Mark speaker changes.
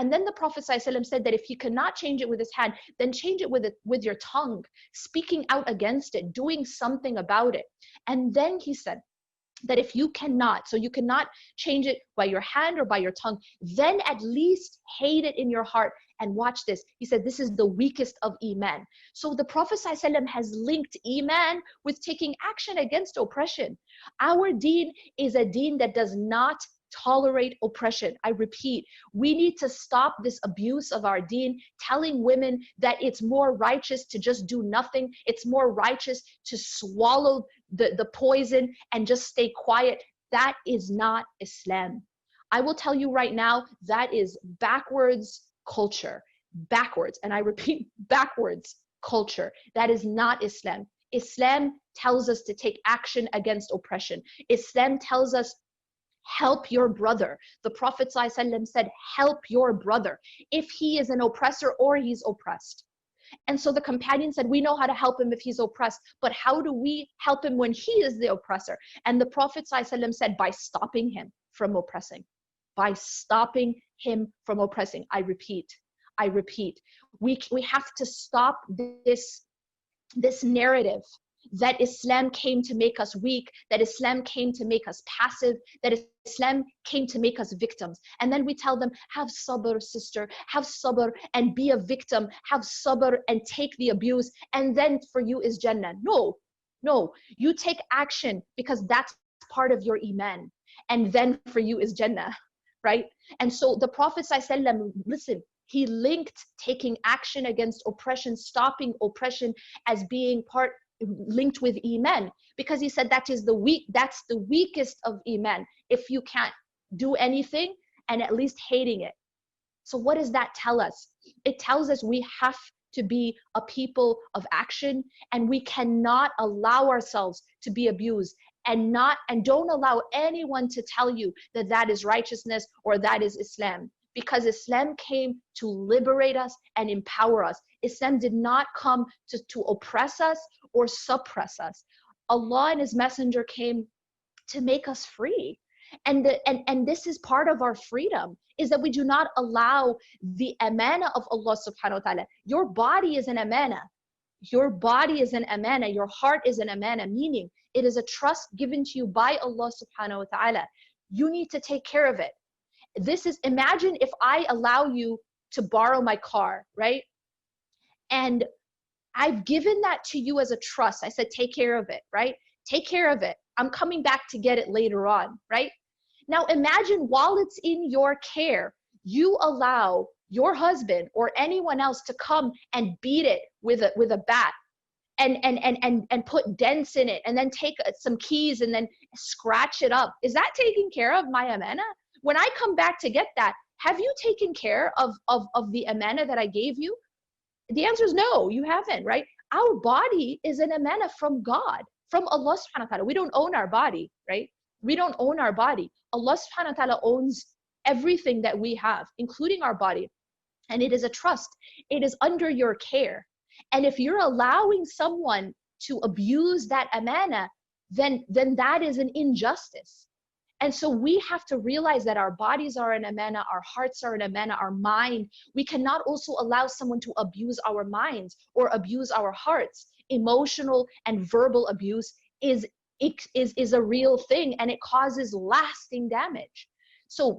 Speaker 1: And then the Prophet ﷺ said that if he cannot change it with his hand, then change it with your tongue, speaking out against it, doing something about it. And then he said that if you cannot, so you cannot change it by your hand or by your tongue, then at least hate it in your heart. And watch this. He said this is the weakest of Iman. So the Prophet ﷺ has linked Iman with taking action against oppression. Our deen is a deen that does not tolerate oppression. I repeat, we need to stop this abuse of our deen, telling women that it's more righteous to just do nothing. It's more righteous to swallow the poison and just stay quiet. That is not Islam. I will tell you right now, that is backwards culture. Backwards, and I repeat, backwards culture. That is not Islam. Islam tells us to take action against oppression. Islam tells us help your brother. The Prophet ﷺ said, help your brother if he is an oppressor or he's oppressed. And so the companion said, we know how to help him if he's oppressed, but how do we help him when he is the oppressor? And the Prophet ﷺ said, by stopping him from oppressing. By stopping him from oppressing. I repeat, we have to stop this narrative that Islam came to make us weak, that Islam came to make us passive, that Islam came to make us victims. And then we tell them, have sabr, sister, have sabr and be a victim, have sabr and take the abuse, and then for you is Jannah. No, you take action because that's part of your Iman, and then for you is Jannah, right? And so the Prophet ﷺ, listen, he linked taking action against oppression, stopping oppression as being linked with Iman, because he said that's the weakest of Iman, if you can't do anything and at least hating it. So what does that tell us? It tells us we have to be a people of action, and we cannot allow ourselves to be abused, and don't allow anyone to tell you that that is righteousness or that is Islam, because Islam came to liberate us and empower us. Islam did not come to oppress us or suppress us. Allah and His Messenger came to make us free. And this is part of our freedom, is that we do not allow the amana of Allah subhanahu wa ta'ala. Your body is an amana. Your body is an amana. Your heart is an amana, meaning it is a trust given to you by Allah subhanahu wa ta'ala. You need to take care of it. Imagine if I allow you to borrow my car, right? And I've given that to you as a trust. I said, take care of it, right? Take care of it. I'm coming back to get it later on, right? Now imagine while it's in your care, you allow your husband or anyone else to come and beat it with a bat and put dents in it, and then take some keys and then scratch it up. Is that taking care of my amana? When I come back to get that, have you taken care of the amana that I gave you? The answer is no, you haven't, right? Our body is an amana from God, from Allah subhanahu wa ta'ala. We don't own our body, right? We don't own our body. Allah subhanahu wa ta'ala owns everything that we have, including our body. And it is a trust. It is under your care. And if you're allowing someone to abuse that amana, then that is an injustice. And so we have to realize that our bodies are an amana, our hearts are an amana, our mind. We cannot also allow someone to abuse our minds or abuse our hearts. Emotional and verbal abuse is a real thing, and it causes lasting damage. So